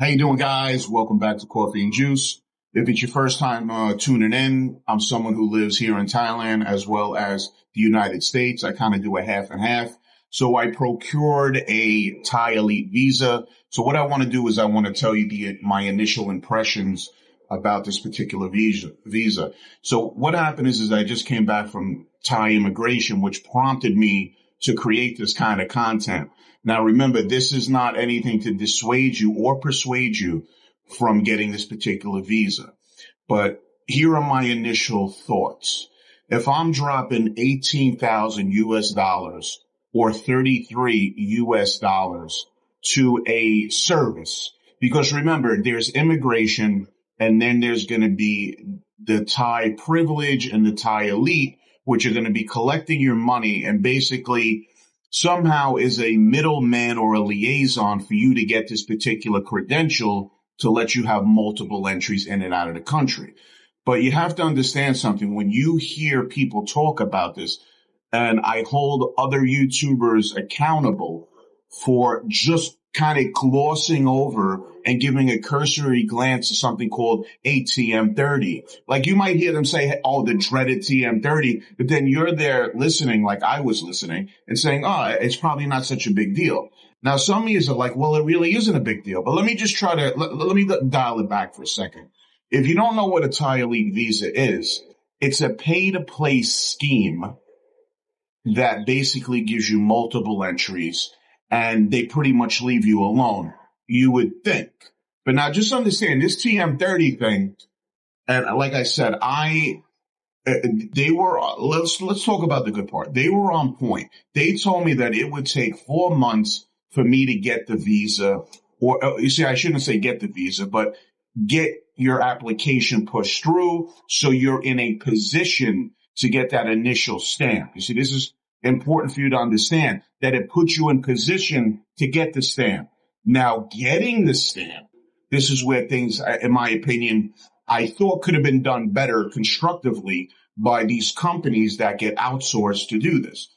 How you doing, guys? Welcome back to Coffee and Juice. If it's your first time tuning in, I'm someone who lives here in Thailand as well as the United States. I kind of do a half and half. So I procured a Thai Elite visa. So what I want to do is I want to tell you my initial impressions about this particular visa. So what happened is I just came back from Thai immigration, which prompted me to create this kind of content. Now, remember, this is not anything to dissuade you or persuade you from getting this particular visa. But here are my initial thoughts. If I'm dropping 18,000 US dollars or 33 US dollars to a service, because remember, there's immigration and then there's going to be the Thai privilege and the Thai elite, which are going to be collecting your money and basically somehow is a middleman or a liaison for you to get this particular credential to let you have multiple entries in and out of the country. But you have to understand something. When you hear people talk about this, and I hold other YouTubers accountable for just kind of glossing over and giving a cursory glance to something called a TM-30. Like you might hear them say, oh, the dreaded TM-30, but then you're there listening like I was listening and saying, oh, it's probably not such a big deal. Now, some of you are like, well, it really isn't a big deal, but let me just let me dial it back for a second. If you don't know what a Thai Elite visa is, it's a pay-to-play scheme that basically gives you multiple entries and they pretty much leave you alone, you would think. But now just understand this TM30 thing, and like I said, they were, let's talk about the good part. They were on point. They told me that it would take 4 months for me to get the visa, or you see, I shouldn't say get the visa, but get your application pushed through so you're in a position to get that initial stamp. You see, this is important for you to understand that it puts you in position to get the stamp. Now, getting the stamp, this is where things, in my opinion, I thought could have been done better constructively by these companies that get outsourced to do this.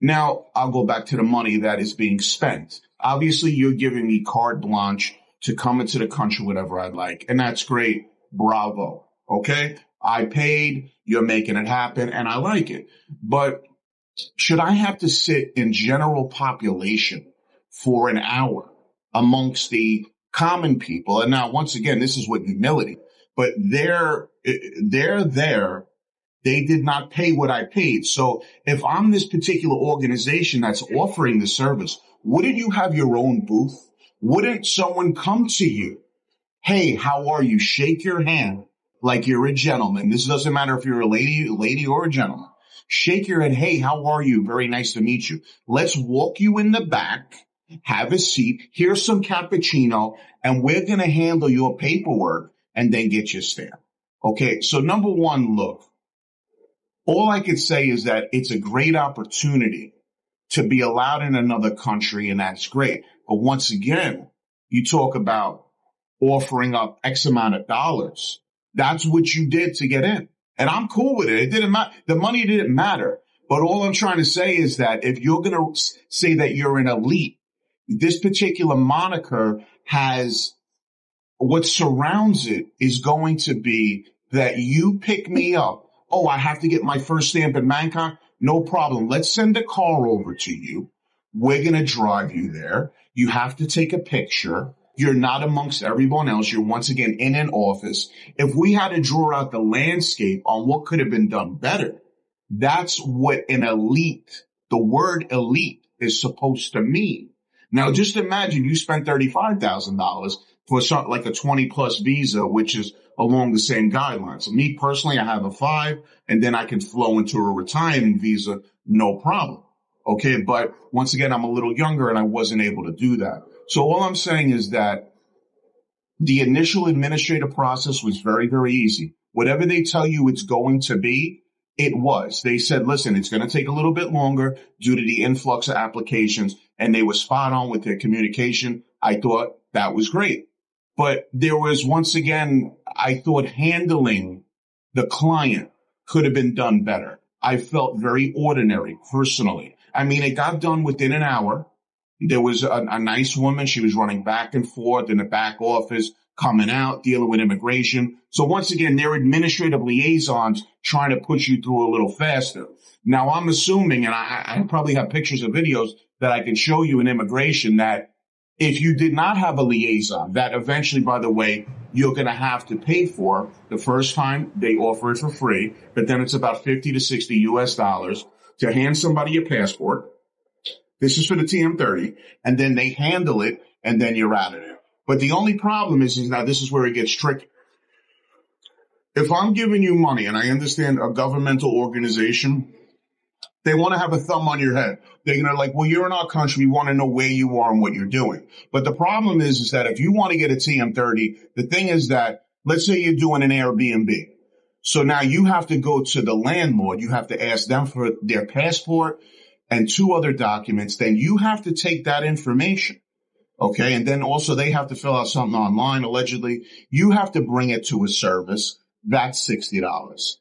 Now, I'll go back to the money that is being spent. Obviously, you're giving me carte blanche to come into the country whenever I'd like, and that's great. Bravo. Okay? I paid, you're making it happen, and I like it. But should I have to sit in general population for an hour amongst the common people? And now, once again, this is with humility, but they're there. They did not pay what I paid. So if I'm this particular organization that's offering the service, wouldn't you have your own booth? Wouldn't someone come to you? Hey, how are you? Shake your hand like you're a gentleman. This doesn't matter if you're a lady or a gentleman. Shake your head. Hey, how are you? Very nice to meet you. Let's walk you in the back, have a seat. Here's some cappuccino, and we're going to handle your paperwork and then get your stamp. Okay, so number one, look, all I could say is that it's a great opportunity to be allowed in another country, and that's great. But once again, you talk about offering up X amount of dollars. That's what you did to get in. And I'm cool with it. It didn't matter. The money didn't matter. But all I'm trying to say is that if you're going to say that you're an elite, this particular moniker has what surrounds it is going to be that you pick me up. Oh, I have to get my first stamp in Bangkok. No problem. Let's send a car over to you. We're going to drive you there. You have to take a picture. You're not amongst everyone else. You're once again in an office. If we had to draw out the landscape on what could have been done better, that's what an elite, the word elite is supposed to mean. Now, just imagine you spent $35,000 for something like a 20 plus visa, which is along the same guidelines. Me personally, I have a 5 and then I can flow into a retirement visa. No problem. Okay. But once again, I'm a little younger and I wasn't able to do that. So all I'm saying is that the initial administrative process was very, very easy. Whatever they tell you it's going to be, it was. They said, listen, it's going to take a little bit longer due to the influx of applications, and they were spot on with their communication. I thought that was great. But there was, once again, I thought handling the client could have been done better. I felt very ordinary personally. I mean, it got done within an hour. There was a nice woman. She was running back and forth in the back office, coming out, dealing with immigration. So once again, they're administrative liaisons trying to push you through a little faster. Now, I'm assuming, and I probably have pictures and videos that I can show you in immigration, that if you did not have a liaison, that eventually, by the way, you're going to have to pay for. The first time they offer it for free, but then it's about 50 to 60 US dollars to hand somebody a passport. This is for the TM-30, and then they handle it, and then you're out of there. But the only problem is now this is where it gets tricky. If I'm giving you money, and I understand a governmental organization, they want to have a thumb on your head. They're going to like, well, you're in our country. We want to know where you are and what you're doing. But the problem is that if you want to get a TM-30, the thing is that, let's say you're doing an Airbnb. So now you have to go to the landlord. You have to ask them for their passport and 2 other documents. Then you have to take that information. Okay. And then also they have to fill out something online, allegedly. You have to bring it to a service. That's $60.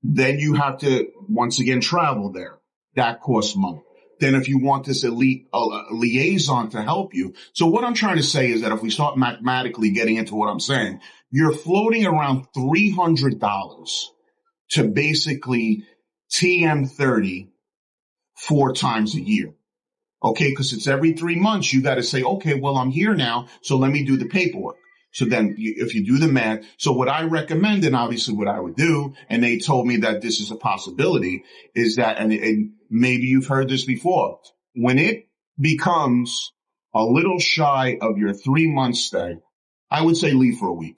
Then you have to, once again, travel there. That costs money. Then if you want this elite liaison to help you. So what I'm trying to say is that if we start mathematically getting into what I'm saying, you're floating around $300 to basically TM-30 4 times a year. Okay, because it's every 3 months. You got to say, okay, well, I'm here now, so let me do the paperwork. So then if you do the math, so what I recommend, and obviously what I would do, and they told me that this is a possibility, is that, and maybe you've heard this before, when it becomes a little shy of your 3-month stay, I would say leave for a week.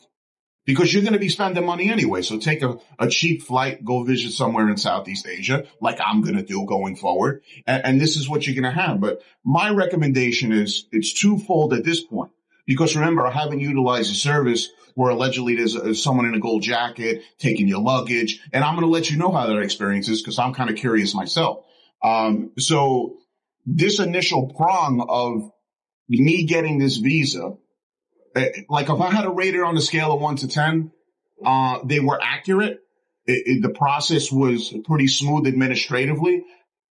Because you're going to be spending money anyway. So take a cheap flight, go visit somewhere in Southeast Asia, like I'm going to do going forward. And this is what you're going to have. But my recommendation is it's twofold at this point. Because remember, I haven't utilized a service where allegedly there's someone in a gold jacket taking your luggage. And I'm going to let you know how that experience is because I'm kind of curious myself. So this initial prong of me getting this visa, like if I had to rate it on a scale of 1 to 10, they were accurate. The process was pretty smooth administratively.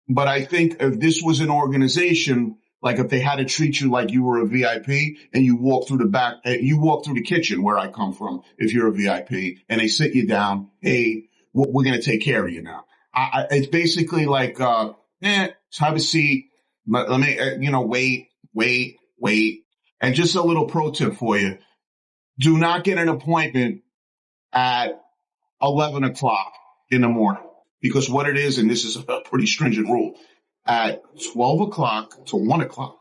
But I think if this was an organization, like if they had to treat you like you were a VIP and you walk through the back, you walk through the kitchen where I come from, if you're a VIP, and they sit you down, hey, we're going to take care of you now. It's basically like, have a seat. Let me, wait. And just a little pro tip for you. Do not get an appointment at 11 o'clock in the morning. Because what it is, and this is a pretty stringent rule, at 12 o'clock to 1 o'clock,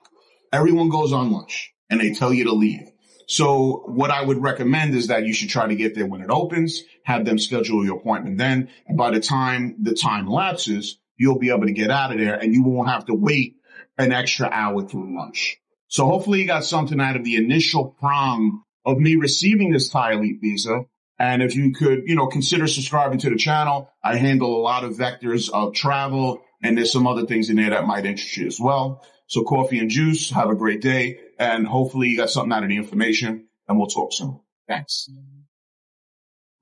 everyone goes on lunch and they tell you to leave. So what I would recommend is that you should try to get there when it opens, have them schedule your appointment then. And by the time lapses, you'll be able to get out of there and you won't have to wait an extra hour through lunch. So hopefully you got something out of the initial prong of me receiving this Thai Elite visa. And if you could, consider subscribing to the channel. I handle a lot of vectors of travel, and there's some other things in there that might interest you as well. So coffee and juice, have a great day, and hopefully you got something out of the information, and we'll talk soon. Thanks.